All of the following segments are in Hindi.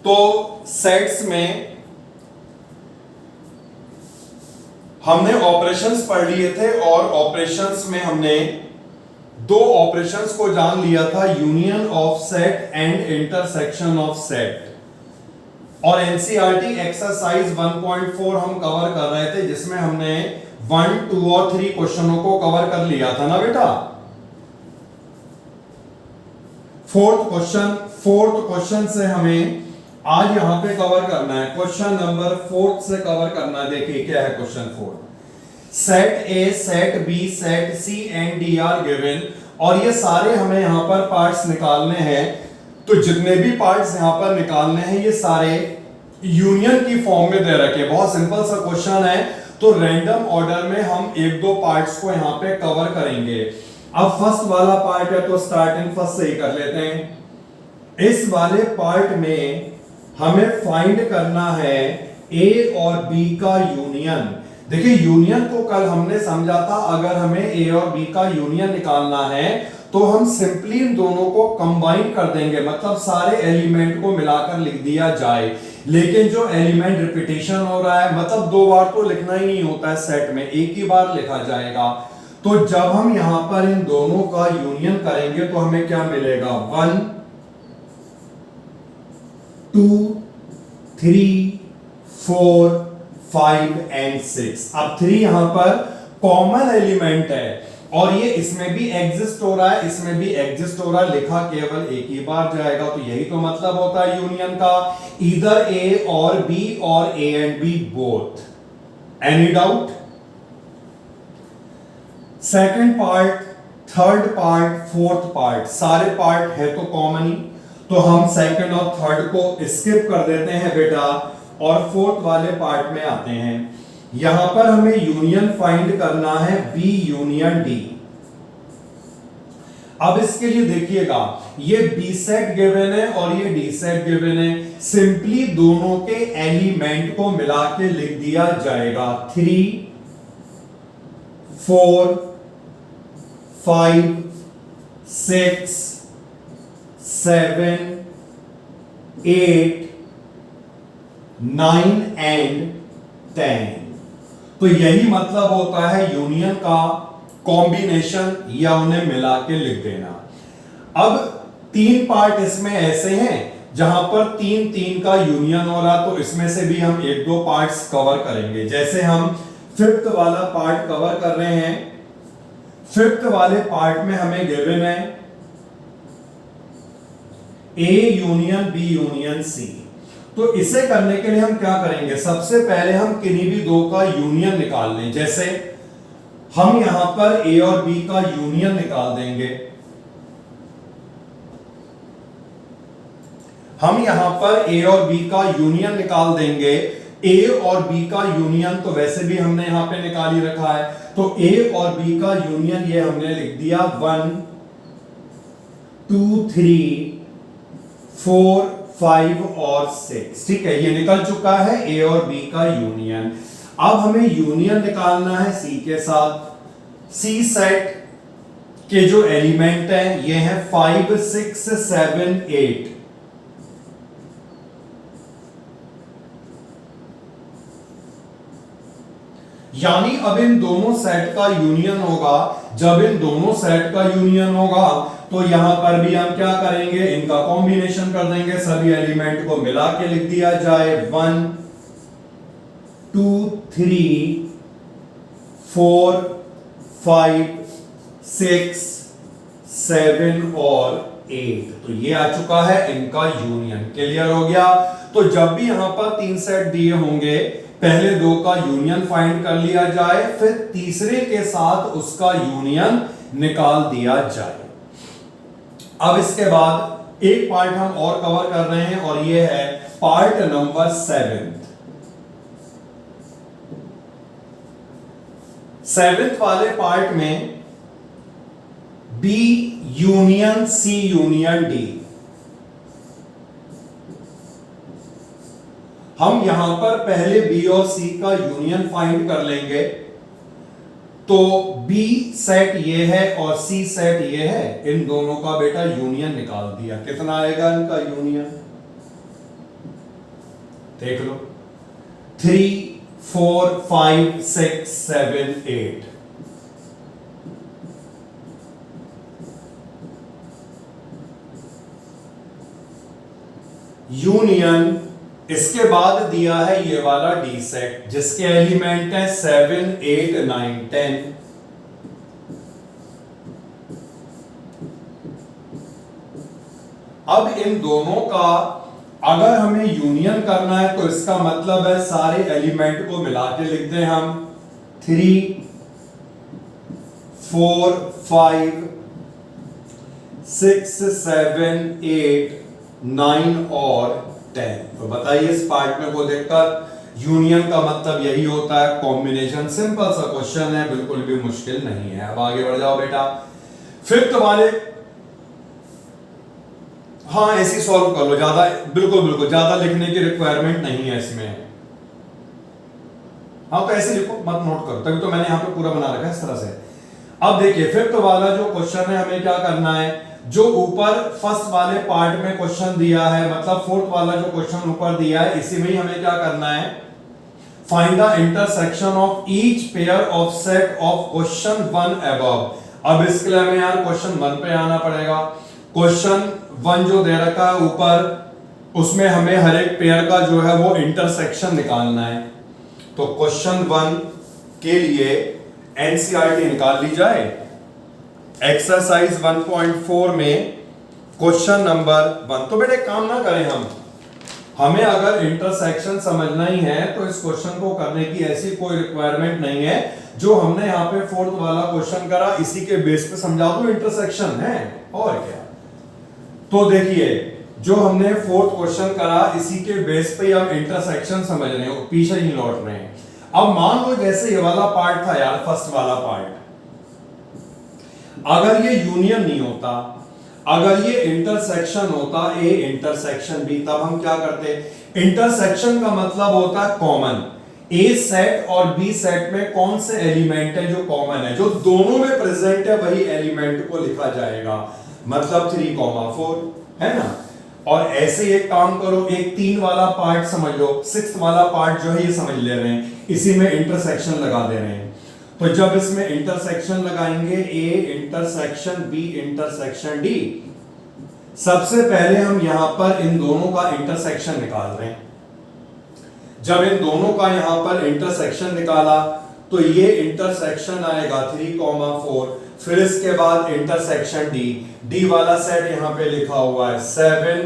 तो सेट्स में हमने ऑपरेशंस पढ़ लिए थे और ऑपरेशंस में हमने दो ऑपरेशंस को जान लिया था, union of set and intersection of set. और एनसीईआरटी एक्सरसाइज 1.4 हम कवर कर रहे थे, जिसमें हमने 1, 2 और 3 क्वेश्चनों को कवर कर लिया था ना बेटा। फोर्थ क्वेश्चन से हमें आज यहां पे कवर करना है, क्वेश्चन नंबर 4 से कवर करना है। देखिए क्या है question 4। Set a, set b, set c and d are given, और ये सारे हमें यहां पर पार्ट्स निकालने हैं। तो जितने भी पार्ट्स यहां पर निकालने हैं ये सारे यूनियन की फॉर्म में दे रखे। बहुत सिंपल सा क्वेश्चन है, तो रैंडम ऑर्डर में हम एक दो पार्ट्स को यहां पे कवर करेंगे। अब फर्स्ट वाला पार्ट है तो स्टार्टिंग फर्स्ट से ही कर लेते हैं। इस वाले पार्ट में हमें फाइंड करना है ए और बी का यूनियन। देखिए यूनियन को कल हमने समझा था, अगर हमें ए और बी का यूनियन निकालना है तो हम सिंपली इन दोनों को कंबाइन कर देंगे, मतलब सारे एलिमेंट को मिलाकर लिख दिया जाए। लेकिन जो एलिमेंट रिपीटेशन हो रहा है, मतलब दो बार तो लिखना ही नहीं होता है सेट में, एक ही बार लिखा जाएगा। तो जब हम यहां पर इन दोनों का यूनियन करेंगे तो हमें क्या मिलेगा, 1, 2, 3, 4, 5 एंड 6। अब 3 यहां पर कॉमन एलिमेंट है और ये इसमें भी एग्जिस्ट हो रहा है, इसमें भी एग्जिस्ट हो रहा है, लिखा केवल एक ही बार जाएगा। तो यही तो मतलब होता है यूनियन का, ईदर ए और बी और a and b both. Any doubt? Second part, third part, fourth part, सारे पार्ट है तो कॉमन ही, तो हम सेकंड और थर्ड को स्किप कर देते हैं बेटा और फोर्थ वाले पार्ट में आते हैं। यहां पर हमें यूनियन फाइंड करना है बी यूनियन डी। अब इसके लिए देखिएगा, ये बी सेट गिवन है और ये डी सेट गिवन है। सिंपली दोनों के एलिमेंट को मिला के लिख दिया जाएगा, 3, 4, 5, 6, 7, 8, 9 एंड 10। तो यही मतलब होता है यूनियन का कॉम्बिनेशन या उन्हें मिला के लिख देना। अब 3 पार्ट इसमें ऐसे हैं जहां पर 3 का यूनियन हो रहा, तो इसमें से भी हम 1-2 पार्ट्स कवर करेंगे। जैसे हम 5th वाला पार्ट कवर कर रहे हैं। 5th वाले पार्ट में हमें गिवन है a union b union c. तो इसे करने के लिए हम क्या करेंगे, सबसे पहले हम किन्हीं भी दो का यूनियन निकाल लें। जैसे हम यहां पर ए और बी का यूनियन निकाल देंगे। हम यहां पर ए और बी का यूनियन निकाल देंगे। ए और बी का यूनियन तो वैसे भी हमने यहां पे निकाल ही रखा है, तो ए और बी का यूनियन ये हमने लिख दिया 1, 2, 3, 4, 5 और 6। ठीक है, ये निकल चुका है ए और बी का यूनियन। अब हमें यूनियन निकालना है सी के साथ। सी सेट के जो एलिमेंट हैं ये हैं 5, 6, 7, 8। यानी अब इन दोनों सेट का यूनियन होगा। जब इन दोनों सेट का यूनियन होगा तो यहां पर भी हम क्या करेंगे, इनका कॉम्बिनेशन कर देंगे, सभी एलिमेंट को मिला के लिख दिया जाए 1, 2, 3, 4, 5, 6, 7 और 8। तो ये आ चुका है इनका यूनियन। क्लियर हो गया? तो जब भी यहां पर 3 सेट दिए होंगे, पहले 2 का यूनियन फाइंड कर लिया जाए, फिर तीसरे के साथ उसका यूनियन निकाल दिया जाए। अब इसके बाद एक पार्ट हम और कवर कर रहे हैं और यह है पार्ट नंबर 7th वाले पार्ट में b union c union d. हम यहां पर पहले बी और सी का यूनियन फाइंड कर लेंगे। तो बी सेट ये है और सी सेट ये है, इन दोनों का बेटा यूनियन निकाल दिया। कितना आएगा इनका यूनियन? देख लो 3 4 5 6 7 8। यूनियन, इसके बाद दिया है ये वाला डी सेट जिसके एलिमेंट है 7 8 9 10। अब इन दोनों का अगर हमें यूनियन करना है तो इसका मतलब है सारे एलिमेंट को मिला के लिखते हैं हम 3 4 5 6 7 8 9 और 10। तो बताइए इस पार्ट में को देखकर यूनियन का मतलब यही होता है कॉम्बिनेशन। सिंपल सा क्वेश्चन है, बिल्कुल भी मुश्किल नहीं है। अब आगे बढ़ जाओ बेटा, फिफ्थ वाले, हाँ ऐसी सॉल्व कर लो, ज्यादा बिल्कुल बिल्कुल ज्यादा लिखने की रिक्वायरमेंट नहीं है इसमें। हाँ तो ऐसे लिखो, मत नोट करो, तभी तो मैंने यहां पे पूरा बना रखा है इस तरह से। अब देखिए फिफ्थ वाला जो क्वेश्चन है हमें क्या करना है, जो ऊपर फर्स्ट वाले पार्ट में क्वेश्चन दिया है, मतलब फोर्थ वाला जो क्वेश्चन ऊपर दिया है इसी में ही हमें क्या करना है, find the intersection of each pair of set of question 1 above. अब इसके लिए हमें यार क्वेश्चन 1 पे आना पड़ेगा। क्वेश्चन 1 जो दे रखा है ऊपर, उसमें हमें हर एक पेयर का जो है वो इंटरसेक्शन निकालना है। तो क्वेश्चन 1 के लिए एनसीईआरटी निकाल ली जाए। एक्सरसाइज 1.4 में क्वेश्चन नंबर 1। तो बेटे काम ना करें हमें अगर इंटरसेक्शन समझना ही है तो इस क्वेश्चन को करने की ऐसी कोई रिक्वायरमेंट नहीं है। जो हमने यहाँ पे फोर्थ वाला क्वेश्चन करा इसी के बेस पे समझा दो इंटरसेक्शन है और क्या। तो देखिए जो हमने फोर्थ क्वेश्चन करा इसी के बेस पे हम इंटरसेक्शन समझ रहे हैं, पीछे ही लौट रहे हैं। अब मान लो जैसे ये वाला पार्ट था यार, फर्स्ट वाला पार्ट, अगर ये यूनियन नहीं होता, अगर ये इंटरसेक्शन होता ए इंटरसेक्शन बी, तब हम क्या करते, इंटरसेक्शन का मतलब होता है कॉमन। ए सेट और बी सेट में कौन से एलिमेंट है जो कॉमन है, जो दोनों में प्रेजेंट है वही एलिमेंट को लिखा जाएगा, मतलब 3,4 है ना। और ऐसे एक काम करो, एक 3 वाला पार्ट समझ लो, 6 वाला पार्ट जो है ये समझ ले रहे हैं, इसी में इंटरसेक्शन लगा दे रहे हैं। तो जब इसमें इंटरसेक्शन लगाएंगे a intersection B intersection d, सबसे पहले हम यहां पर इन दोनों का इंटरसेक्शन निकाल रहे हैं। जब इन दोनों का यहां पर इंटरसेक्शन निकाला तो ये इंटरसेक्शन आएगा 3,4, फिर इसके बाद इंटरसेक्शन डी, डी वाला सेट यहां पे लिखा हुआ है 7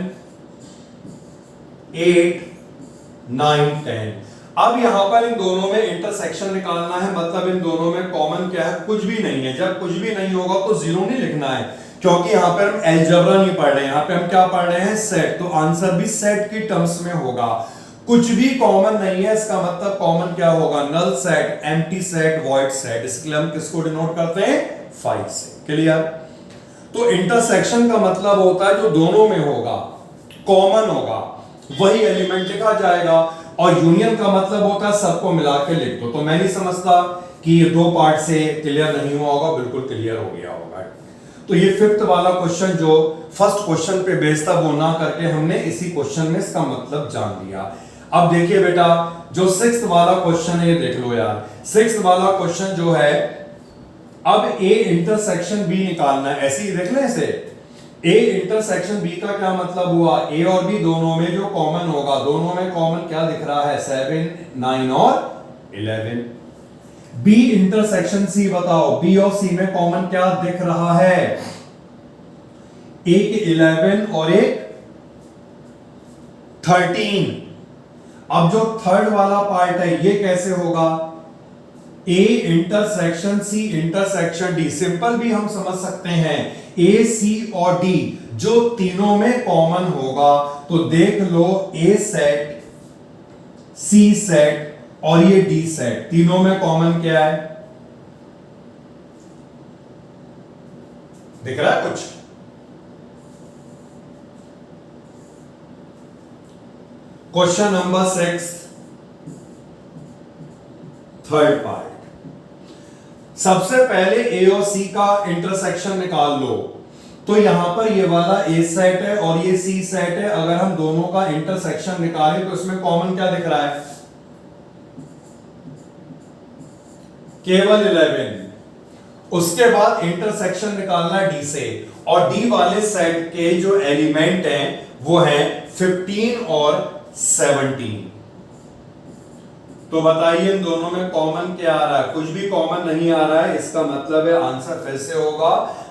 8 9 10। अब यहां पर इन दोनों में इंटरसेक्शन निकालना है, मतलब इन दोनों में कॉमन क्या है, कुछ भी नहीं है। जब कुछ भी नहीं होगा तो जीरो नहीं लिखना है, क्योंकि यहां पर हम अलजेब्रा नहीं पढ़ रहे हैं, यहां पे हम क्या पढ़ रहे हैं, सेट। तो आंसर भी सेट की टर्म्स में होगा। कुछ भी कॉमन नहीं है, इसका मतलब कॉमन क्या होगा, null set, empty set, void set. इसके लिए हम किसको डिनोट करते हैं, 5 से। क्लियर। तो इंटरसेक्शन का मतलब होता है जो दोनों में होगा, कॉमन होगा, वही एलिमेंट लिखा जाएगा। और यूनियन का मतलब होता है सबको मिला के लिख दो। तो मैं नहीं समझता कि ये 2 पार्ट से क्लियर नहीं हुआ होगा, बिल्कुल क्लियर हो गया होगा। तो ये फिफ्थ वाला क्वेश्चन जो फर्स्ट क्वेश्चन पे बेस्ड था वो ना करके हमने इसी क्वेश्चन में इसका मतलब जान लिया। अब देखिए बेटा जो सिक्स्थ वाला क्वेश्चन है ये देख लो यार। सिक्स्थ वाला क्वेश्चन जो है, अब ए इंटरसेक्शन बी निकालना है, ऐसे ही देख लें इसे। ए इंटरसेक्शन बी का क्या मतलब हुआ, ए और बी दोनों में जो कॉमन होगा, दोनों में कॉमन क्या दिख रहा है, 7 9 और 11। बी इंटरसेक्शन सी बताओ, बी और सी में कॉमन क्या दिख रहा है, एक 11 और एक 13। अब जो थर्ड वाला पार्ट है ये कैसे होगा, a intersection c intersection d. Simple भी हम समझ सकते हैं, ए सी और डी जो तीनों में कॉमन होगा। तो देख लो ए सेट, सी सेट और ये डी सेट, तीनों में कॉमन क्या है, दिख रहा है कुछ। Question number 6 third part. सबसे पहले ए और सी का इंटरसेक्शन निकाल लो। तो यहां पर ये वाला ए सेट है और ये सी सेट है, अगर हम दोनों का इंटरसेक्शन निकालें तो इसमें कॉमन क्या दिख रहा है? केवल 11। उसके बाद इंटरसेक्शन निकालना है डी से, और डी वाले सेट के जो एलिमेंट हैं वो हैं 15 और 17। तो बताइए इन दोनों में कॉमन क्या आ रहा है? कुछ भी कॉमन नहीं आ रहा है, इसका मतलब है आंसर फिर से होगा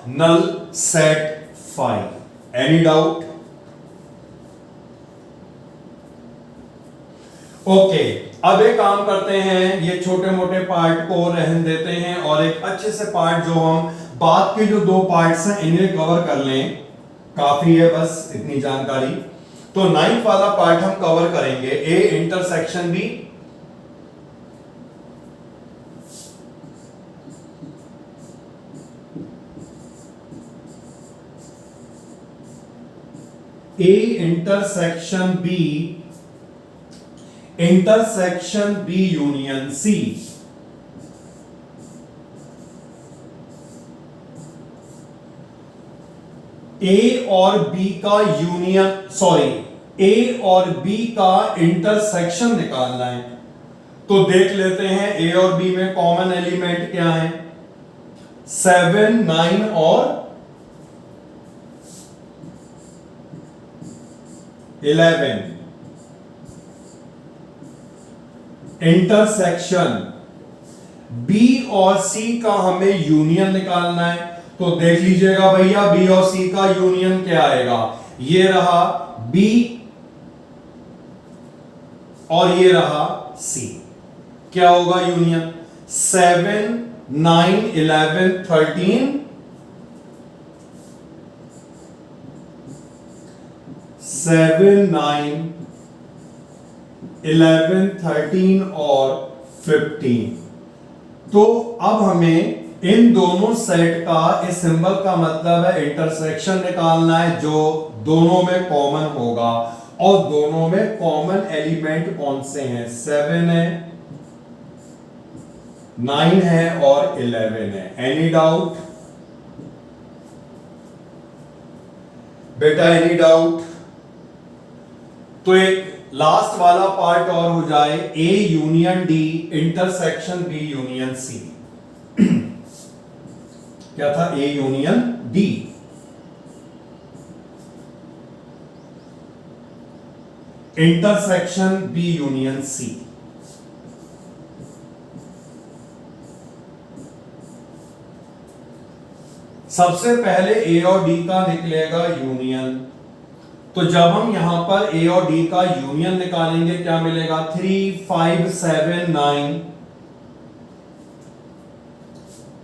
null set 5। Any doubt? Okay, अब एक काम करते हैं, ये छोटे मोटे पार्ट को रहने देते हैं और एक अच्छे से पार्ट जो हम बाद के जो दो पार्ट्स हैं इन्हें कवर कर लें। काफी है बस इतनी जानकारी। तो 9th वाला पार्ट हम कवर करेंगे, A intersection B. A intersection B, intersection B union C. A और बी का यूनियन, सॉरी, ए और बी का इंटरसेक्शन निकालना है। तो देख लेते हैं ए और बी में कॉमन एलिमेंट क्या है? 7, 9 और 11। इंटरसेक्शन बी और सी का हमें यूनियन निकालना है। तो देख लीजिएगा भैया, बी और सी का यूनियन क्या आएगा? ये रहा बी और ये रहा सी। क्या होगा यूनियन? 7, 9, 11, 13, 7, 9, 11, 13 और 15। तो अब हमें इन दोनों सेट का, इस सिंबल का मतलब है इंटरसेक्शन निकालना है जो दोनों में कॉमन होगा। और दोनों में कॉमन एलिमेंट कौन से हैं? 7 है, 9 है और 11 है। एनी डाउट बेटा? Any doubt? तो एक लास्ट वाला पार्ट और हो जाए, a union d intersection B union c. क्या था? A union d. Intersection B union c. सबसे पहले ए और डी का निकलेगा यूनियन। तो जब हम यहां पर ए और डी का यूनियन निकालेंगे क्या मिलेगा? 3, 5, 7, 9,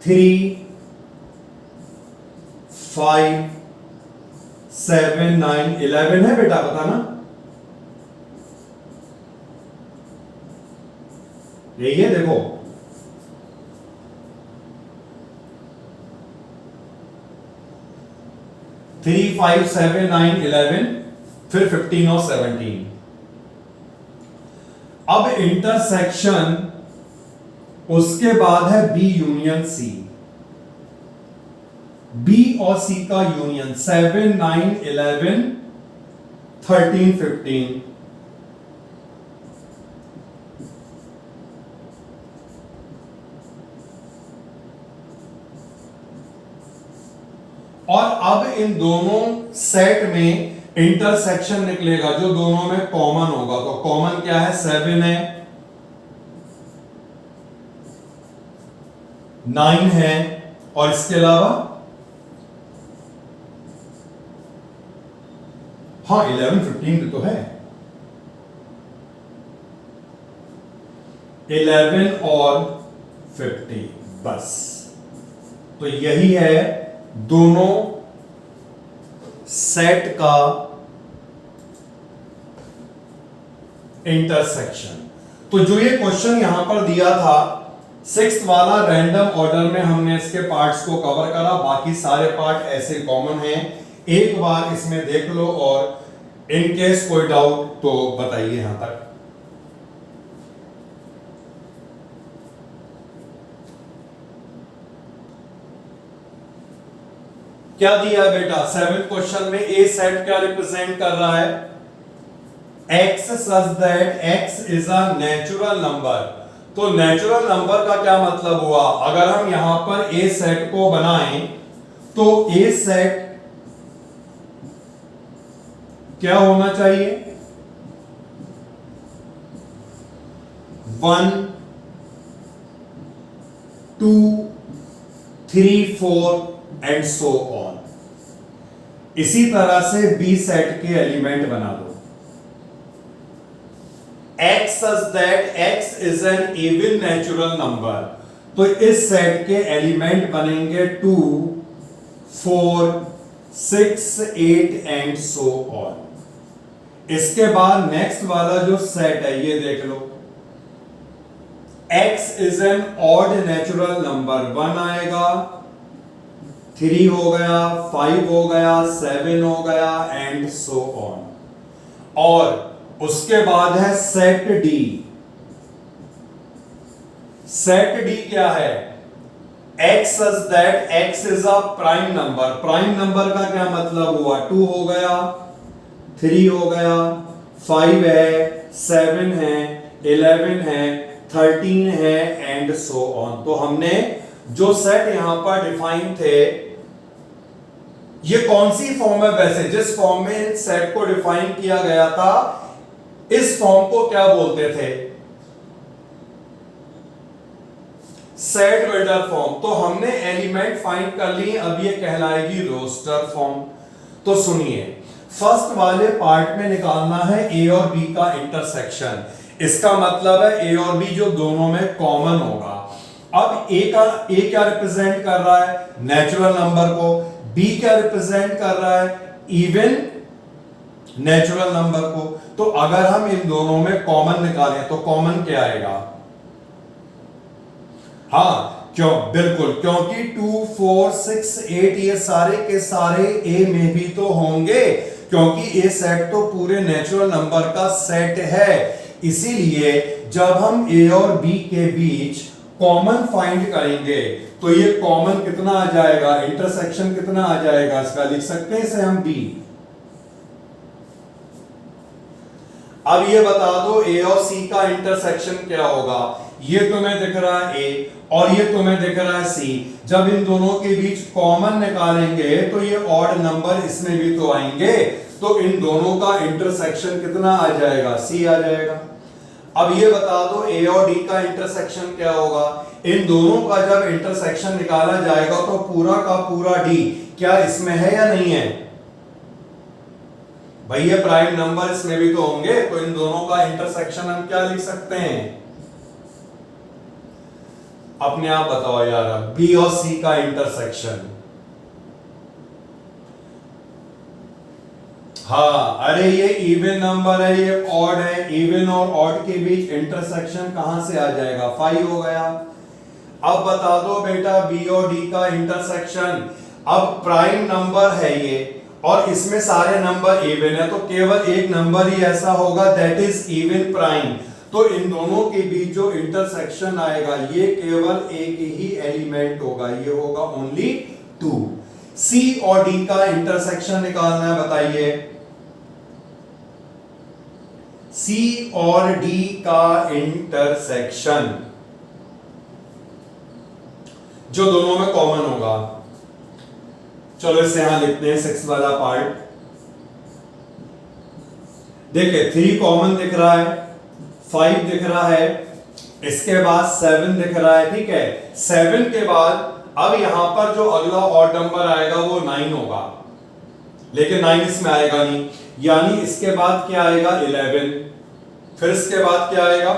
3, 5, 7, 9, 11 है बेटा, बताना। यही है, देखो 3, 5, 7, 9, 11, फिर 15 और 17। अब इंटरसेक्शन, उसके बाद है बी यूनियन सी। बी और सी का यूनियन 7, 9, 11, 13, 15। और अब इन दोनों सेट में इंटरसेक्शन निकलेगा जो दोनों में कॉमन होगा। तो कॉमन क्या है? 7 है, 9 है और इसके अलावा हाँ 11, 15 तो है। 11 और 15 बस। तो यही है दोनों सेट का इंटरसेक्शन। तो जो ये क्वेश्चन यहां पर दिया था 6th वाला, रैंडम ऑर्डर में हमने इसके पार्ट्स को कवर करा, बाकी सारे पार्ट ऐसे कॉमन हैं। एक बार इसमें देख लो और इन केस कोई डाउट तो बताइए यहां तक। क्या दिया है बेटा? 7th क्वेश्चन में ए सेट क्या रिप्रेजेंट कर रहा है? x such that x is a natural number। तो नेचुरल नंबर का क्या मतलब हुआ? अगर हम यहां पर ए सेट को बनाएं तो ए सेट क्या होना चाहिए? 1 2 3 4 एंड सो ऑन। इसी तरह से बी सेट के एलिमेंट बना दो। x such that x is an even natural number। तो इस सेट के एलिमेंट बनेंगे 2 4 6 8 एंड सो ऑन। इसके बाद नेक्स्ट वाला जो सेट है ये देख लो, x is an odd natural number। 1 आएगा, 3 हो गया, 5 हो गया, 7 हो गया एंड सो ऑन। और उसके बाद है सेट डी। सेट डी क्या है? x such that x is a prime number. Prime number का क्या मतलब हुआ? 2 हो गया, 3 हो गया, 5 है, 7 है, 11 है, 13 है एंड सो ऑन। तो हमने जो सेट यहां पर डिफाइन थे, ये कौन सी फॉर्म है? वैसे जिस फॉर्म में इन सेट को डिफाइन किया गया था, इस फॉर्म को क्या बोलते थे? Set builder form. तो हमने एलिमेंट फाइंड कर लिए, अब ये कहलाएगी रोस्टर फॉर्म। तो सुनिए, फर्स्ट वाले पार्ट में निकालना है ए और बी का इंटरसेक्शन। इसका मतलब है ए और बी जो दोनों में कॉमन होगा। अब ए क्या रिप्रेजेंट कर रहा है? नेचुरल नंबर को। बी क्या रिप्रेजेंट कर रहा है? इवन नेचुरल नंबर को। तो अगर हम इन दोनों में कॉमन निकालें तो कॉमन क्या आएगा? हाँ, क्यों? बिल्कुल, क्योंकि 2 4 6 8 ये सारे के सारे ए में भी तो होंगे, क्योंकि ए सेट तो पूरे नेचुरल नंबर का सेट है। इसीलिए जब हम ए और बी के बीच कॉमन फाइंड करेंगे तो ये कॉमन कितना आ जाएगा? इंटरसेक्शन कितना आ जाएगा इसका? लिख सकते हैं इसे हम बी। अब ये बता दो ए और सी का इंटरसेक्शन क्या होगा? ये तुम्हें दिख रहा है ए और ये तुम्हें दिख रहा है सी। जब इन दोनों के बीच कॉमन निकालेंगे तो ये ऑड नंबर इसमें भी तो आएंगे, तो इन दोनों का इंटरसेक्शन कितना आ जाएगा? सी आ जाएगा। अब ये बता दो ए और डी का इंटरसेक्शन क्या होगा? इन दोनों का जब इंटरसेक्शन निकाला जाएगा तो पूरा का पूरा डी क्या इसमें है या नहीं है? भाई ये प्राइम नंबर इसमें भी तो होंगे, तो इन दोनों का इंटरसेक्शन हम क्या लिख सकते हैं? अपने आप बताओ यार, बी और सी का इंटरसेक्शन। हाँ, अरे ये इवन नंबर है, ये ऑड है। इवन और ऑड के बीच इंटरसेक्शन कहां से आ जाएगा? 5 हो गया। अब बता दो बेटा बी और डी का इंटरसेक्शन। अब प्राइम नंबर है ये और इसमें सारे नंबर इवन है, तो केवल एक नंबर ही ऐसा होगा दैट इज इवन प्राइम। तो इन दोनों के बीच जो इंटरसेक्शन आएगा ये केवल एक ही एलिमेंट होगा, ये होगा ओनली 2। सी और डी का इंटरसेक्शन निकालना है, बताइए। सी और डी का इंटरसेक्शन जो दोनों में कॉमन होगा, चलो इसे यहां लिखते हैं 6 वाला पार्ट। देखिए 3 कॉमन दिख रहा है, 5 दिख रहा है, इसके बाद 7 दिख रहा है, ठीक है। 7 के बाद अब यहां पर जो अगला ऑड नंबर आएगा वो 9 होगा, लेकिन 9 इसमें आएगा नहीं, यानी इसके बाद क्या आएगा? 11। फिर इसके बाद क्या आएगा?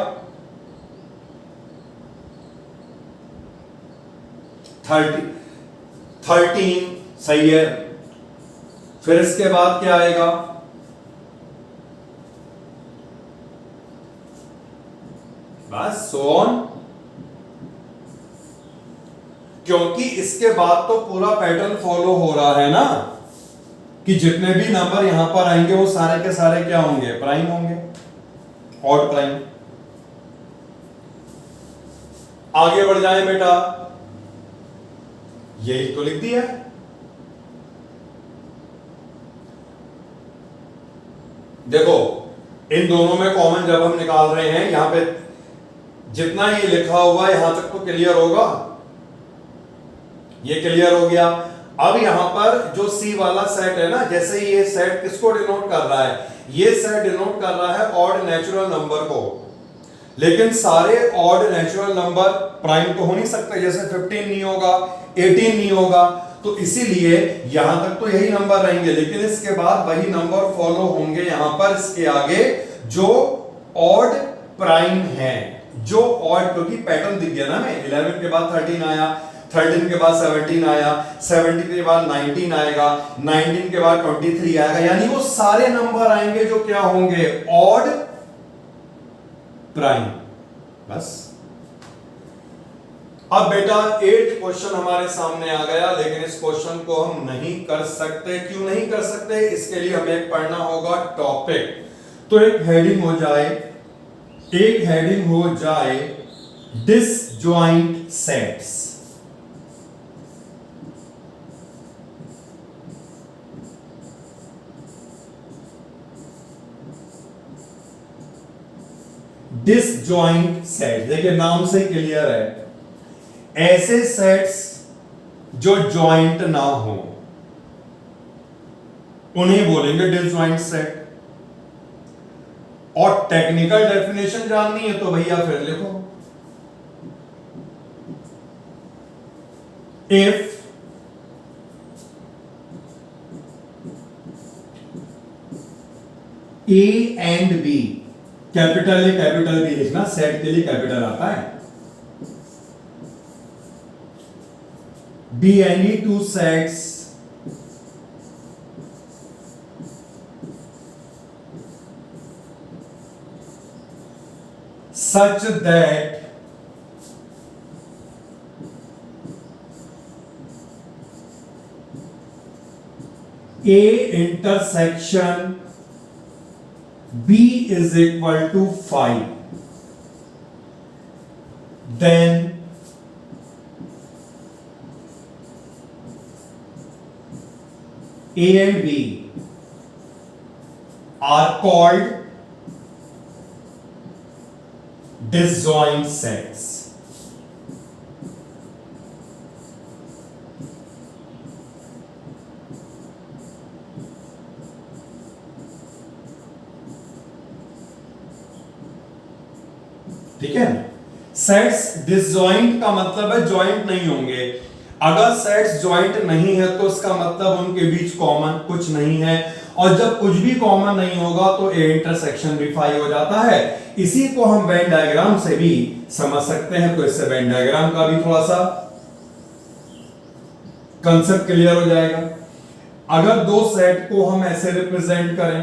13। सही है। फिर इसके बाद क्या आएगा? बस सो ऑन। क्योंकि इसके बाद तो पूरा पैटर्न फॉलो हो रहा है ना, कि जितने भी नंबर यहां पर आएंगे वो सारे के सारे क्या होंगे? प्राइम होंगे, ऑड प्राइम। आगे बढ़ जाए बेटा, यही तो लिख दिया। देखो इन दोनों में कॉमन जब हम निकाल रहे हैं, यहां पे जितना ये लिखा हुआ है यहां तक तो क्लियर होगा, ये क्लियर हो गया। अब यहां पर जो सी वाला सेट है ना, जैसे ये सेट किसको डिनोट कर रहा है, ये सेट डिनोट कर रहा है ऑड नेचुरल नंबर को, लेकिन सारे ऑड नेचुरल नंबर प्राइम तो हो नहीं सकते, जैसे 15 नहीं होगा, 18 नहीं होगा, तो इसीलिए यहां तक तो यही नंबर रहेंगे, लेकिन इसके बाद वही नंबर फॉलो होंगे यहां पर इसके आगे जो ऑड प्राइम है, जो ऑड, क्योंकि पैटर्न दिख गया ना हमें, 11 के बाद 13 आया, 13 के बाद 17 आया, 17 के बाद 19 आएगा, 19 के बाद 23 आएगा, यानी वो सारे नंबर आएंगे जो क्या होंगे, ऑड प्राइम। बस अब बेटा 8th क्वेश्चन हमारे सामने आ गया, लेकिन इस क्वेश्चन को हम नहीं कर सकते। क्यों नहीं कर सकते? इसके लिए हमें पढ़ना होगा टॉपिक। तो एक हेडिंग हो जाए डिसजॉइंट सेट्स। डिसजॉइंट सेट, देखिए नाम से क्लियर है, ऐसे सेट्स जो जॉइंट ना हो उन्हें बोलेंगे डिसजॉइंट सेट। और टेक्निकल डेफिनेशन जाननी है तो भैया फिर लिखो, if a and b, capital a capital b लिखना, सेट के लिए कैपिटल आता है, be any two sets such that A intersection B is equal to 5, then A and B are called disjoint sets। ठीक है, सेट्स डिसजॉइंट का मतलब है जॉइंट नहीं होंगे। अगर सेट्स जॉइंट नहीं है तो इसका मतलब उनके बीच कॉमन कुछ नहीं है, और जब कुछ भी कॉमन नहीं होगा तो ए इंटरसेक्शन भी फाई हो जाता है। इसी को हम वेन डायग्राम से भी समझ सकते हैं, तो इससे वेन डायग्राम का भी थोड़ा सा कंसेप्ट क्लियर हो जाएगा। अगर दो सेट को हम ऐसे रिप्रेजेंट करें,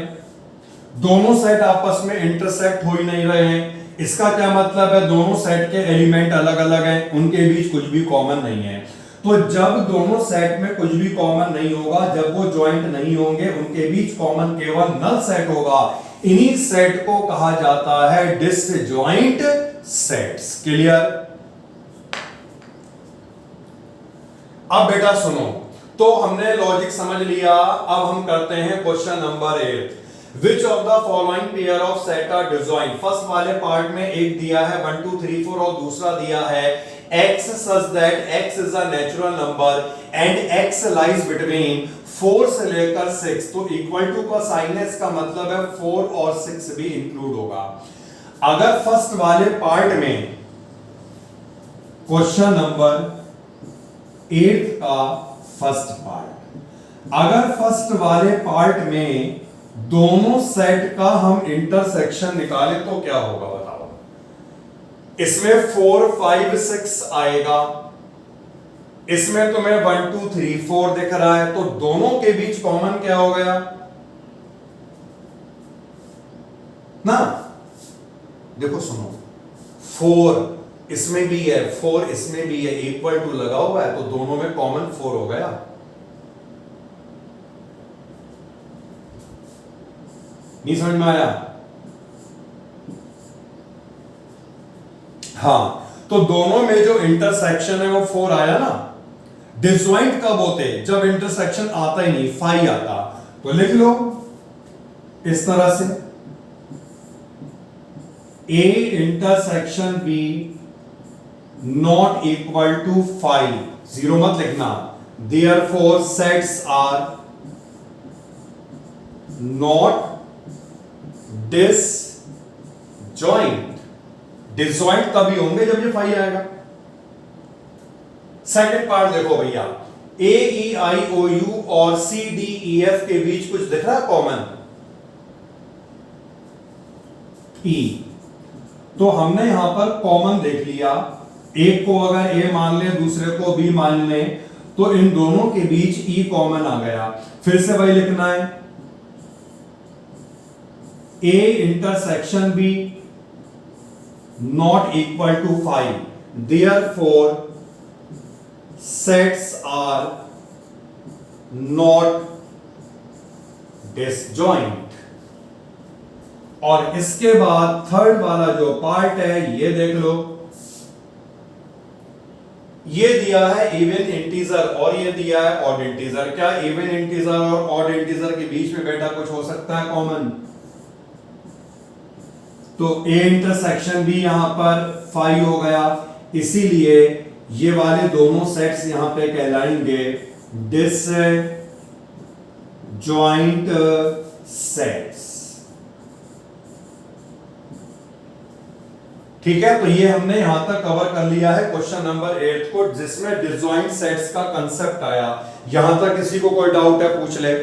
दोनों सेट आपस में इंटरसेक्ट हो ही नहीं रहे हैं, इसका क्या मतलब है, दोनों सेट के एलिमेंट अलग अलग हैं, उनके बीच कुछ भी कॉमन नहीं है। तो जब दोनों सेट में कुछ भी कॉमन नहीं होगा, जब वो जॉइंट नहीं होंगे, उनके बीच कॉमन केवल नल सेट होगा, इन्हीं सेट को कहा जाता है डिसजॉइंट सेट्स। क्लियर? अब बेटा सुनो, तो हमने लॉजिक समझ लिया, अब हम करते हैं question number 8। Which of the following pair of set are disjoint? First वाले पार्ट में एक दिया है 1 2 3 4 और दूसरा दिया है x such that x is a natural number and x lies between 4 से लेकर 6, तो इक्वल टू का साइन है, इसका मतलब है 4 और 6 भी इंक्लूड होगा। अगर फर्स्ट वाले पार्ट में क्वेश्चन नंबर 8 का फर्स्ट पार्ट, अगर फर्स्ट वाले पार्ट में दोनों सेट का हम इंटरसेक्शन निकालें तो क्या होगा बताओ? इसमें 4 5 6 आएगा, इसमें तुम्हें 1 2 3 4 दिख रहा है, तो दोनों के बीच कॉमन क्या हो गया ना? देखो सुनो, 4 इसमें भी है, 4 इसमें भी है, इक्वल टू लगा हुआ है, तो दोनों में कॉमन 4 हो गया। नहीं समझ में आया? हां, तो दोनों में जो इंटरसेक्शन है वो 4 आया ना। डिसजॉइंट कब होते? जब इंटरसेक्शन आता ही नहीं, फाई आता। तो लिख लो इस तरह से A intersection B not equal to 5, zero मत लिखना, therefore sets are not disjoint. Disjoint तभी होंगे जब ये 5 आएगा। सेकंड पार्ट देखो भैया, ए ई आई ओ यू और सी डी ई एफ के बीच कुछ दिख रहा है कॉमन, ई। तो हमने यहां पर कॉमन देख लिया, एक को अगर ए मान ले दूसरे को बी मान ले तो इन दोनों के बीच ई कॉमन आ गया। फिर से वही लिखना है, a intersection b not equal to 5, therefore sets are not disjoint. और इसके बाद थर्ड वाला जो पार्ट है ये देख लो, ये दिया है इवन इंटीजर और ये दिया है ऑड इंटीजर। क्या इवन इंटीजर और ऑड इंटीजर के बीच में बेटा कुछ हो सकता है कॉमन? तो ए इंटरसेक्शन भी यहां पर 5 हो गया, इसीलिए ये वाले दोनों सेट्स यहां पे कहलाएंगे डिसजॉइंट सेट्स। ठीक है, तो ये हमने यहां तक कवर कर लिया है क्वेश्चन नंबर 8 को, जिसमें डिसजॉइंट सेट्स का कंसेप्ट आया। यहां तक किसी को कोई डाउट है पूछ ले।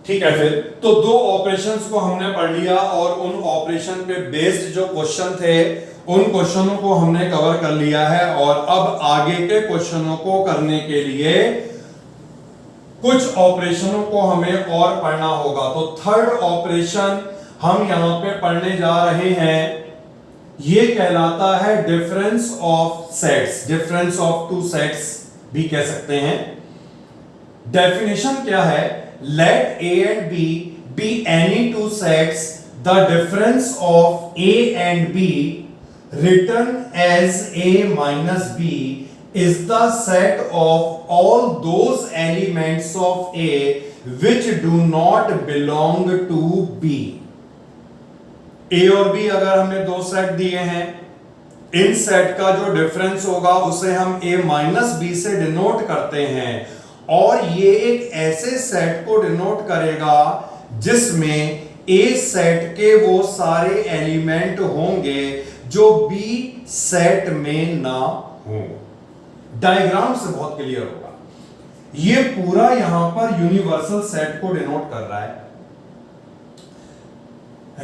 ठीक है, फिर तो दो ऑपरेशंस को हमने पढ़ लिया और उन ऑपरेशन पे बेस्ड जो क्वेश्चन थे उन क्वेश्चनों को हमने कवर कर लिया है। और अब आगे के क्वेश्चनों को करने के लिए कुछ ऑपरेशनों को हमें और पढ़ना होगा। तो थर्ड ऑपरेशन हम यहां पे पढ़ने जा रहे हैं, ये कहलाता है difference of sets, difference of two sets भी कह सकते हैं। डेफिनेशन क्या है? Let A and B be any two sets. The difference of A and B written as A minus B is the set of all those elements of A which do not belong to B. A और B अगर हमने दो सेट दिए हैं, इन सेट का जो डिफरेंस होगा उसे हम A माइनस B से डिनोट करते हैं। और ये एक ऐसे सेट को डिनोट करेगा जिसमें ए सेट के वो सारे एलिमेंट होंगे जो बी सेट में ना हो। डायग्राम से बहुत क्लियर होगा। ये पूरा यहां पर यूनिवर्सल सेट को डिनोट कर रहा है।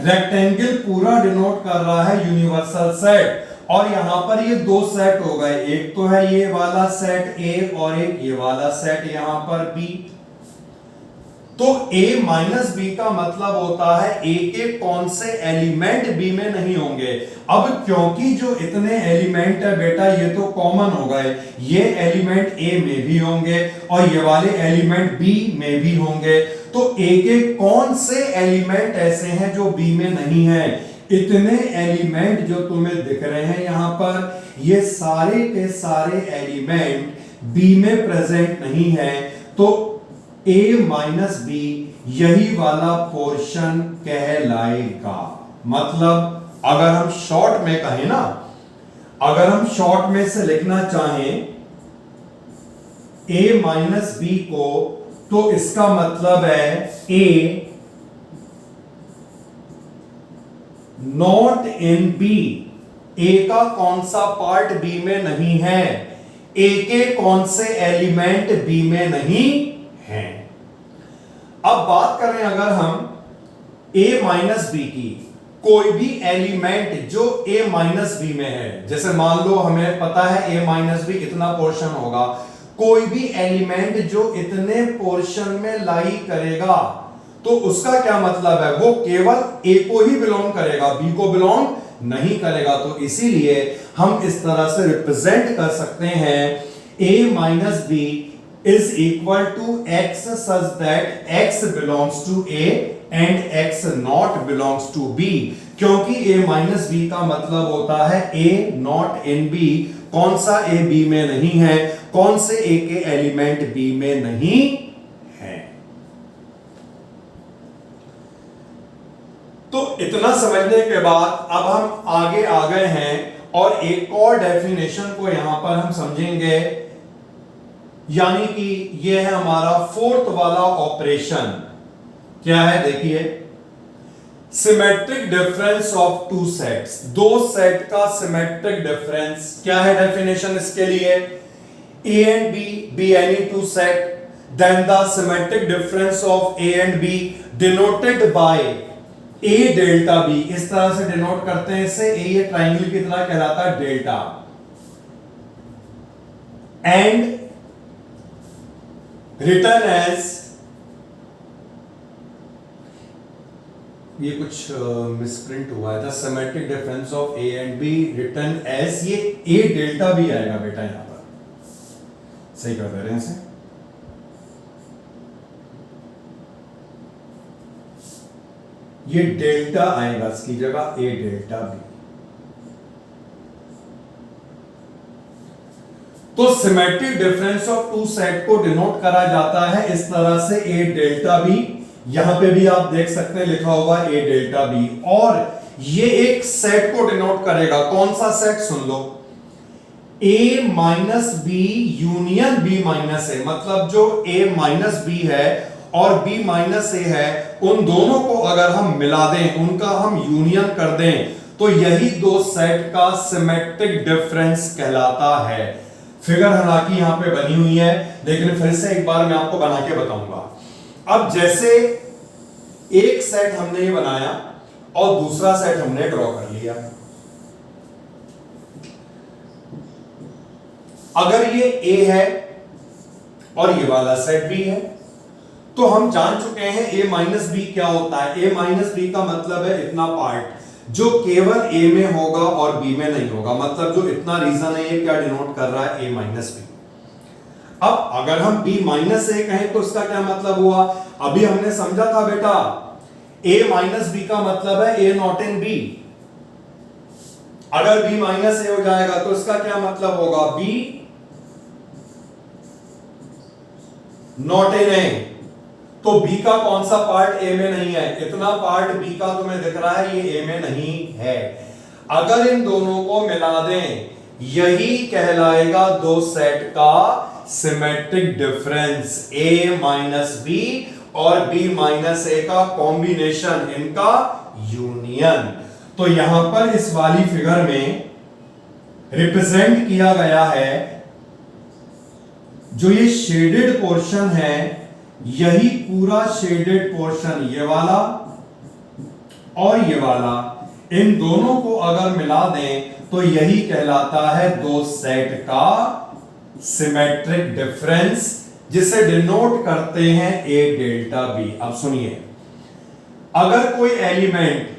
रेक्टेंगल पूरा डिनोट कर रहा है यूनिवर्सल सेट। और यहां पर ये दो सेट हो गए, एक तो है ये वाला सेट ए और एक ये वाला सेट यहां पर बी। तो ए माइनस बी का मतलब होता है ए के कौन से एलिमेंट बी में नहीं होंगे। अब क्योंकि जो इतने एलिमेंट है बेटा ये तो कॉमन हो गए, ये एलिमेंट ए में भी होंगे और ये वाले एलिमेंट बी में भी होंगे। तो ए के कौन से एलिमेंट ऐसे हैं जो बी में नहीं है? इतने एलिमेंट जो तुम्हें दिख रहे हैं यहां पर, ये सारे के सारे एलिमेंट बी में प्रेजेंट नहीं है। तो ए माइनस बी यही वाला पोर्शन कहलाएगा। मतलब अगर हम शॉर्ट में कहें ना, अगर हम शॉर्ट में से लिखना चाहें ए माइनस बी को, तो इसका मतलब है ए नॉट इन बी। ए का कौन सा पार्ट बी में नहीं है? ए के कौन से एलिमेंट बी में नहीं है? अब बात करें अगर हम ए माइनस बी की, कोई भी एलिमेंट जो ए माइनस बी में है, जैसे मान लो हमें पता है ए माइनस बी इतना पोर्शन होगा, कोई भी एलिमेंट जो इतने पोर्शन में लाई करेगा तो उसका क्या मतलब है? वो केवल ए को ही बिलोंग करेगा, बी को बिलोंग नहीं करेगा। तो इसीलिए हम इस तरह से रिप्रेजेंट कर सकते हैं A minus B is equal to x such that x belongs to A and x not belongs to B. क्योंकि ए माइनस बी का मतलब होता है ए नॉट इन बी। कौन सा ए बी में नहीं है? कौन से ए के एलिमेंट बी में नहीं है? तो इतना समझने के बाद अब हम आगे आ गए हैं और एक और डेफिनेशन को यहां पर हम समझेंगे, यानी कि यह है हमारा फोर्थ वाला ऑपरेशन। क्या है देखिए, symmetric difference of two sets, दो सेट का सिमेट्रिक डिफरेंस। क्या है डेफिनेशन इसके लिए, A and B be any two set, then the symmetric difference of A and B denoted by A delta B, इस तरह से डिनोट करते हैं इसे, A ये ट्राइंगल की तरह कहलाता है डेल्टा, and written as, ये कुछ मिसप्रिंट हुआ है, the symmetric difference of A and B written as, ये A डेल्टा B आएगा बेटा, यहां पर सही कर दे रहे हैं इसे, ये डेल्टा आएगा इसकी जगह A डेल्टा B। तो symmetric difference of two set को डिनोट करा जाता है इस तरह से A डेल्टा B, यहां पे भी आप देख सकते हैं लिखा होगा A डेल्टा B, और ये एक सेट को डिनोट करेगा। कौन सा सेट, सुन लो, A minus B union B minus A, मतलब जो A माइनस बी है और B माइनस ए है, उन दोनों को अगर हम मिला दें, उनका हम यूनियन कर दें, तो यही दो सेट का सिमेट्रिक डिफरेंस कहलाता है। फिगर हालांकि यहां पे बनी हुई है, लेकिन फिर से एक बार मैं आपको बना के बताऊंगा। अब जैसे एक सेट हमने ये बनाया और दूसरा सेट हमने ड्रॉ कर लिया, अगर ये A है और ये वाला सेट B है, तो हम जान चुके हैं A माइनस बी क्या होता है। A माइनस बी का मतलब है इतना पार्ट जो केवल A में होगा और B में नहीं होगा, मतलब जो इतना रीजन है ये क्या डिनोट कर रहा है, A माइनस बी। अब अगर हम B माइनस ए कहें तो इसका क्या मतलब हुआ, अभी हमने समझा था बेटा A माइनस बी का मतलब है A नॉट इन B। अगर B माइनस ए हो जाएगा तो इसका क्या मतलब होगा, B नॉट इन ए। तो B का कौन सा पार्ट A में नहीं है, इतना पार्ट B का तुम्हें दिख रहा है, ये A में नहीं है। अगर इन दोनों को मिला दें, यही कहलाएगा दो सेट का symmetric difference, A minus B और B माइनस A का कॉम्बिनेशन, इनका यूनियन। तो यहां पर इस वाली फिगर में रिप्रेजेंट किया गया है, जो ये शेडेड पोर्शन है, यही पूरा शेडेड पोर्शन, ये वाला और ये वाला, इन दोनों को अगर मिला दें तो यही कहलाता है दो सेट का सिमेट्रिक डिफरेंस, जिसे डिनोट करते हैं A डेल्टा B। अब सुनिए, अगर कोई एलिमेंट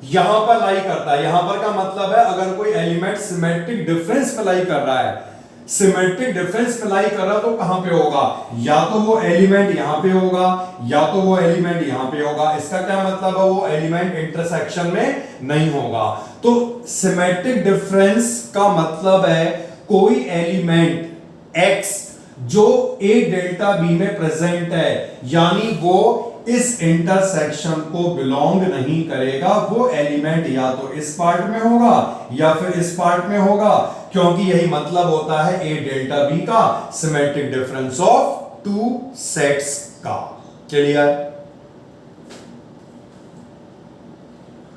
यहां पर लाई करता है, यहां पर का मतलब है अगर कोई एलिमेंट सिमेट्रिक डिफरेंस में लाई कर रहा है, सिमेट्रिक डिफरेंस में लाई कर रहा तो कहां पे होगा, या तो वो एलिमेंट यहां पे होगा या तो वो एलिमेंट यहां पे होगा। इसका क्या मतलब है, वो एलिमेंट इंटरसेक्शन में नहीं होगा। तो सिमेट्रिक डिफरेंस का मतलब है कोई एलिमेंट X जो A डेल्टा B में प्रेजेंट है, यानी वो इस इंटरसेक्शन को बिलोंग नहीं करेगा, वो एलिमेंट या तो इस पार्ट में होगा या फिर इस पार्ट में होगा, क्योंकि यही मतलब होता है A डेल्टा B का symmetric difference of two sets का। क्लियर?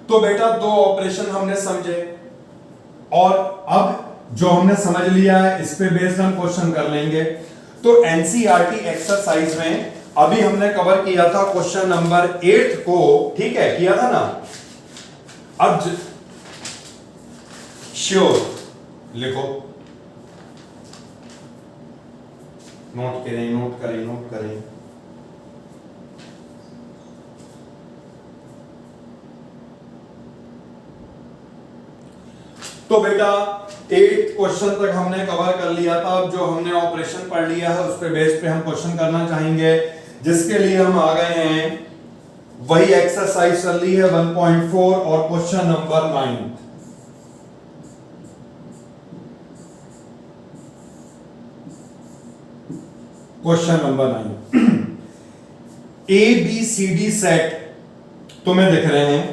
तो बेटा दो ऑपरेशन हमने समझे, और अब जो हमने समझ लिया है इस पे बेस्ड हम क्वेश्चन कर लेंगे। तो एनसीईआरटी एक्सरसाइज में अभी हमने कवर किया था क्वेश्चन नंबर 8 को, ठीक है, किया था ना। अब श्योर लिखो, नोट करें नोट करें नोट करें। तो बेटा 8 क्वेश्चन तक हमने कवर कर लिया था। अब जो हमने ऑपरेशन पढ़ लिया है उस पे बेस पे हम क्वेश्चन करना चाहेंगे, जिसके लिए हम आ गए हैं, वही एक्सरसाइज चल रही है 1.4 और question number 9। Question number 9, a b c d set तुम्हें दिख रहे हैं,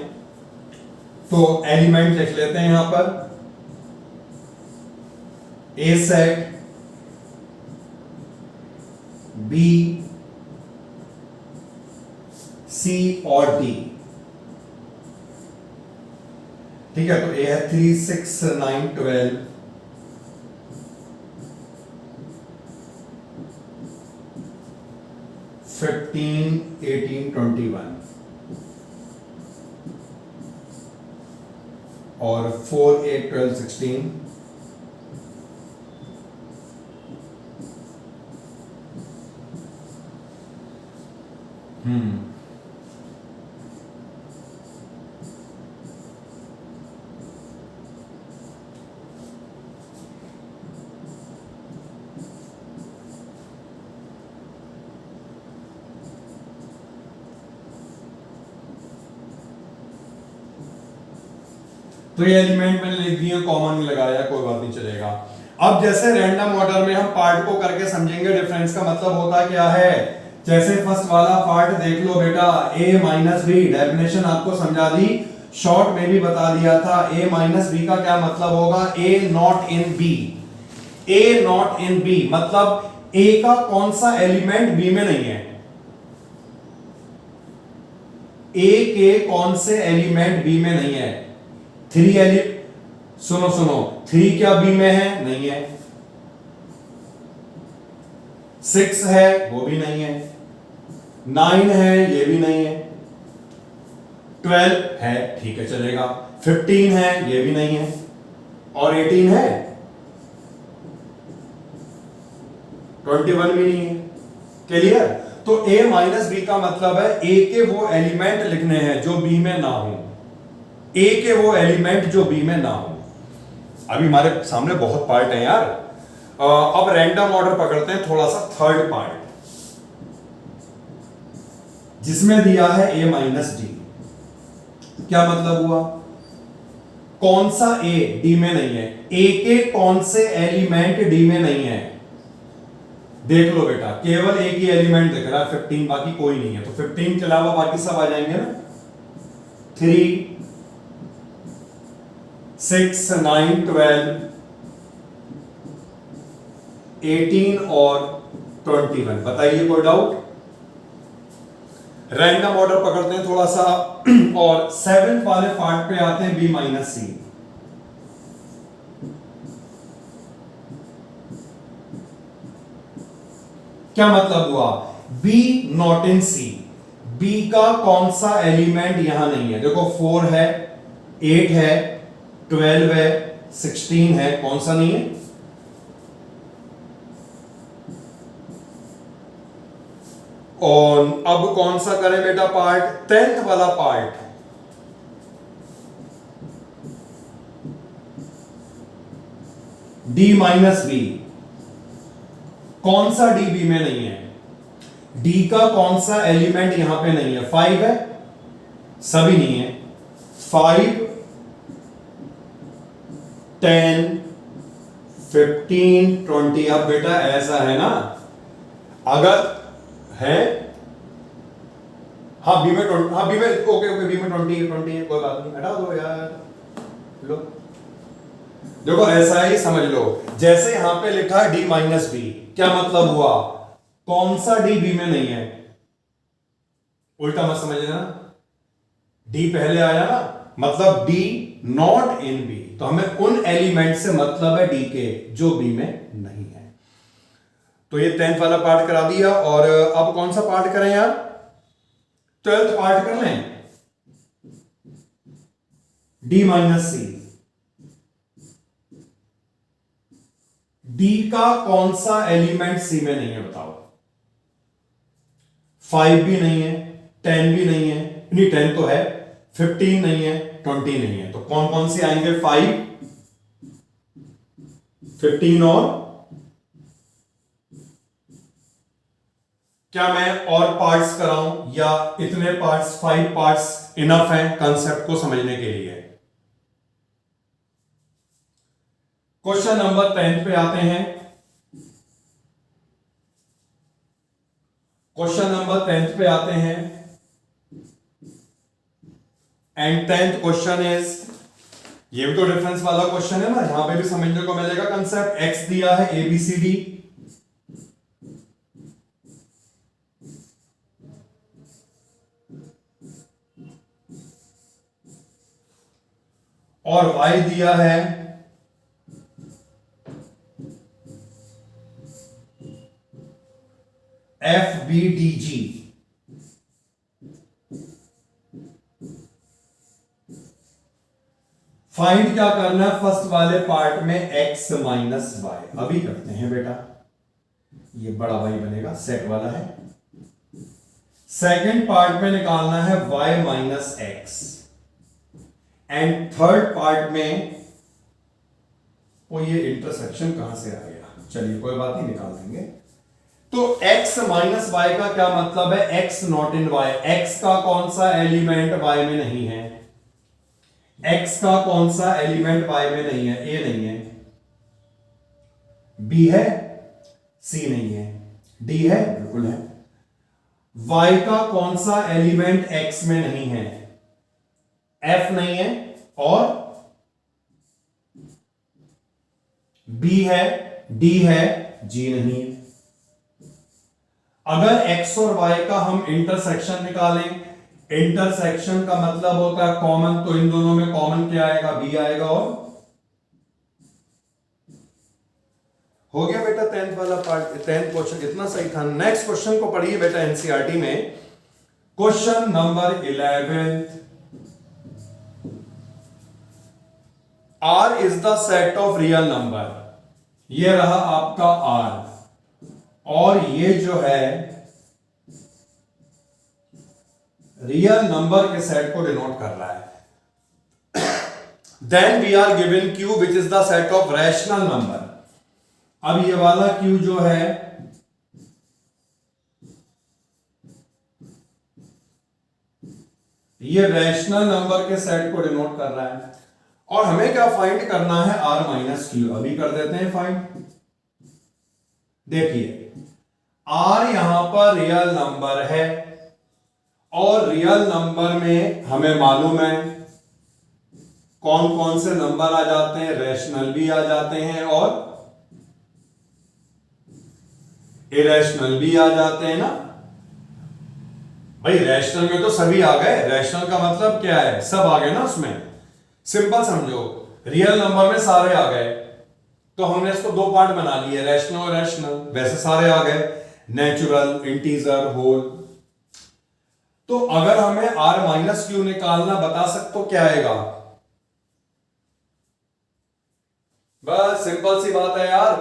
तो एलिमेंट लिख लेते हैं यहां पर। ए सेट, बी, सी और डी। ठीक है, तो ए है 3 6 9 12, 15 18 21 और 4 8 12 16। तो ये एलिमेंट मैंने लिख दिया, कॉमन लगाया, कोई बात नहीं चलेगा। अब जैसे रैंडम ऑर्डर में हम पार्ट को करके समझेंगे डिफरेंस का मतलब होता क्या है। जैसे फर्स्ट वाला पार्ट देख लो बेटा, a माइनस बी, डेफिनेशन आपको समझा दी, शॉर्ट में भी बता दिया था। a माइनस बी का क्या मतलब होगा, a not in b। a not in b मतलब a का कौन सा एलिमेंट b में नहीं है, a के कौन से एलिमेंट b में नहीं है। 3 एलिमेंट, सुनो 3 क्या b में है, नहीं है। 6 है, वो भी नहीं है। 9 है, ये भी नहीं है। 12 है, ठीक है चलेगा। 15 है, ये भी नहीं है। और 18 है, 21 भी नहीं है। क्लियर। तो a माइनस बी का मतलब है a के वो एलिमेंट लिखने हैं जो b में ना हो, a के वो एलिमेंट जो b में ना हो। अभी हमारे सामने बहुत पार्ट है यार। अब रैंडम ऑर्डर पकड़ते हैं थोड़ा सा, थर्ड पार्ट जिसमें दिया है a माइनस डी। क्या मतलब हुआ, कौन सा a d में नहीं है, a के कौन से एलिमेंट d में नहीं है। देख लो बेटा, केवल एक ही एलिमेंट दिख रहा है 15, बाकी कोई नहीं है। तो 15 के अलावा बाकी सब आ जाएंगे ना। 3 6 9 12 18 और 21। बताइए कोई डाउट। रैंडम ऑर्डर पकड़ते हैं थोड़ा सा और 7th वाले पार्ट पे आते हैं, बी माइनस सी। क्या मतलब हुआ, b not in c, b का कौन सा एलिमेंट यहां नहीं है। देखो 4 है, 8 है, 12 है, 16 है, कौन सा नहीं है। और अब कौन सा करें बेटा पार्ट, 10th वाला पार्ट। डी माइनस बी, कौन सा डी बी में नहीं है, डी का कौन सा एलिमेंट यहां पे नहीं है। 5 है, सभी नहीं है। 5 10 15 20। अब बेटा ऐसा है ना, अगर है, हाँ बी में 20, हाँ बी में ओके बी में 20 है, कोई बात नहीं, हटा दो यार। लो देखो ऐसा ही समझ लो, जैसे यहां पे लिखा है डी माइनस बी, क्या मतलब हुआ, कौन सा डी बी में नहीं है। उल्टा मत समझना, डी पहले आया ना, मतलब डी नॉट इन बी, तो हमें उन एलिमेंट से मतलब है डी के जो बी में नहीं है। तो ये 10th वाला पार्ट करा दिया, और अब कौन सा पार्ट करें यार, 12th पार्ट कर लें। डी माइनस सी, डी का कौन सा एलिमेंट सी में नहीं है बताओ। 5 भी नहीं है, 10 भी नहीं है, नहीं 10 तो है, 15 नहीं है, 20 नहीं है, तो कौन कौन से आएंगे, 5 15 और क्या मैं और पार्ट्स कराऊं, या इतने पार्ट्स 5 पार्ट्स इनफ हैं कंसेप्ट को समझने के लिए। क्वेश्चन नंबर 10 पे आते हैं। क्वेश्चन नंबर 10 पे आते हैं। एंड 10th क्वेश्चन इज, ये भी तो डिफरेंस वाला क्वेश्चन है ना, यहां पे भी समझने को मिलेगा कंसेप्ट। एक्स दिया है ABCD, और y दिया है FBDG। फाइंड क्या करना है फर्स्ट वाले पार्ट में, x माइनस वाई। अभी करते हैं बेटा, ये बड़ा y बनेगा, सेट वाला है। सेकंड पार्ट में निकालना है y minus x, and third part में वो ये इंटरसेक्शन कहां से आ गया, चलिए कोई बात नहीं, निकाल देंगे। तो x माइनस वाई का क्या मतलब है, x not in y। x का कौन सा एलिमेंट y में नहीं है, x का कौन सा एलिमेंट y में नहीं है, a नहीं है, b है, c नहीं है, d है, बिल्कुल है। y का कौन सा एलिमेंट x में नहीं है, f नहीं है, और b है, d है, g नहीं है। अगर x और y का हम इंटरसेक्शन निकालें, इंटरसेक्शन का मतलब होता है कॉमन, तो इन दोनों में कॉमन क्या आएगा, b आएगा। और हो गया बेटा 10th वाला पार्ट, 10th क्वेश्चन इतना सही था। नेक्स्ट क्वेश्चन को पढ़िए बेटा एनसीईआरटी में, question number 11। R is the set of real number, ये रहा आपका R, और ये जो है रियल नंबर के सेट को डिनोट कर रहा है। Then we are given Q which is the set of rational number. अब ये वाला Q जो है ये रैशनल नंबर के सेट को डिनोट कर रहा है, और हमें क्या फाइंड करना है, R माइनस Q। अभी कर देते हैं फाइंड। देखिए R यहां पर रियल नंबर है, और रियल नंबर में हमें मालूम है कौन कौन से नंबर आ जाते हैं, रैशनल भी आ जाते हैं और इरेशनल भी आ जाते हैं ना भाई। रैशनल में तो सभी आ गए, रैशनल का मतलब क्या है, सब आ गए ना उसमें। सिंपल समझो, रियल नंबर में सारे आ गए, तो हमने इसको दो पार्ट बना लिए, रैशनल और रैशनल। वैसे सारे आ गए, नेचुरल, इंटीजर, होल। तो अगर हमें R माइनस Q निकालना, बता सकते हो क्या आएगा। बस सिंपल सी बात है यार,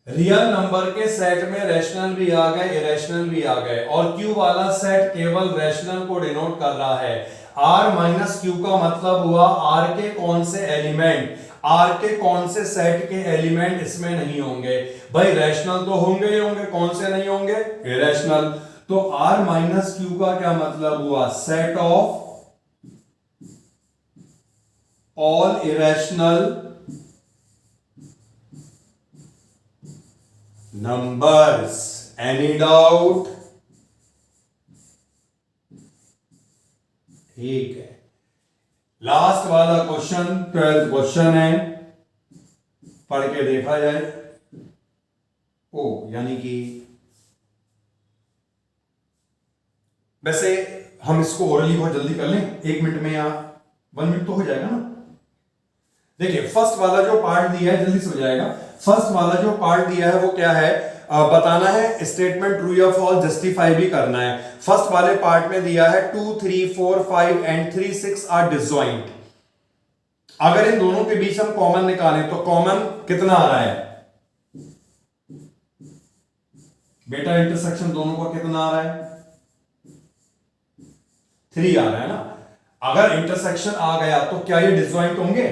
रियल नंबर के सेट में रैशनल भी आ गए, इरेशनल भी आ गए, और Q वाला सेट केवल रैशनल को डिनोट कर रहा है। R माइनस Q का मतलब हुआ R के कौन से एलिमेंट, R के कौन से सेट के एलिमेंट इसमें नहीं होंगे। भाई रैशनल तो होंगे ही होंगे, कौन से नहीं होंगे, इरेशनल। तो R माइनस Q का क्या मतलब हुआ, set of all irrational numbers. Any doubt, ठीक है। लास्ट वाला क्वेश्चन 12th क्वेश्चन है, पढ़ के देखा जाए। ओ यानी कि वैसे हम इसको ओरली बहुत जल्दी कर लें, 1 मिनट में या 1 मिनट तो हो जाएगा ना। देखिए फर्स्ट वाला जो पार्ट दिया है जल्दी से हो जाएगा। फर्स्ट वाला जो पार्ट दिया है वो क्या है, बताना है स्टेटमेंट ट्रू या फॉल्स, जस्टिफाई भी करना है। फर्स्ट वाले पार्ट में दिया है 2, 3, 4, 5 एंड 3, 6 आर डिसजॉइंट। अगर इन दोनों के बीच हम कॉमन निकालें तो कॉमन कितना आ रहा है बेटा, इंटरसेक्शन दोनों का कितना आ रहा है, 3 आ रहा है ना। अगर इंटरसेक्शन आ गया तो क्या ये डिसजॉइंट होंगे,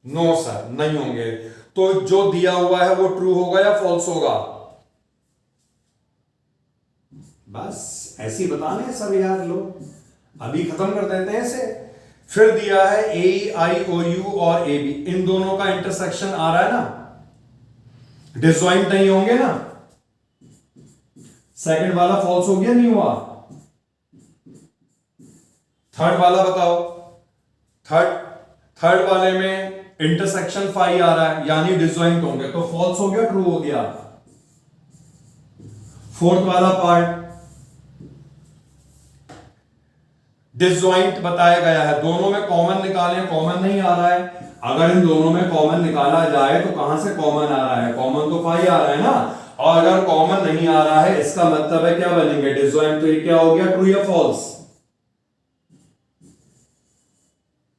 नो सर नहीं होंगे। तो जो दिया हुआ है वो ट्रू होगा या फॉल्स होगा, बस ऐसे ही बताने हैं सब यार लोग। अभी खत्म कर देते हैं इसे। फिर दिया है AIOU और AB, इन दोनों का इंटरसेक्शन आ रहा है ना, डिसजॉइंट नहीं होंगे ना। सेकंड वाला फॉल्स हो गया, नहीं हुआ। थर्ड वाला बताओ, थर्ड वाले में इंटरसेक्शन फाई आ रहा है यानी डिसजॉइंट होंगे, तो फॉल्स हो गया ट्रू हो गया। फोर्थ वाला पार्ट डिसजॉइंट बताया गया है, दोनों में कॉमन निकालें, कॉमन नहीं आ रहा है। अगर इन दोनों में कॉमन निकाला जाए तो कहां से कॉमन आ रहा है, कॉमन तो फाई आ रहा है ना, और अगर कॉमन नहीं आ रहा है इसका मतलब है क्या बनेंगे डिसजॉइंट, तो ये क्या हो गया ट्रू या फॉल्स,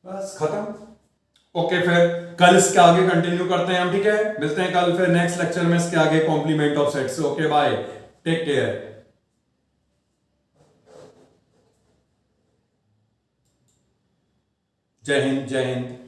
बस खत्म। ओके फिर कल इसके आगे कंटिन्यू करते हैं हम, ठीक है, मिलते हैं कल फिर नेक्स्ट लेक्चर में इसके आगे complement of sets. Okay bye, take care. जय हिंद, जय हिंद।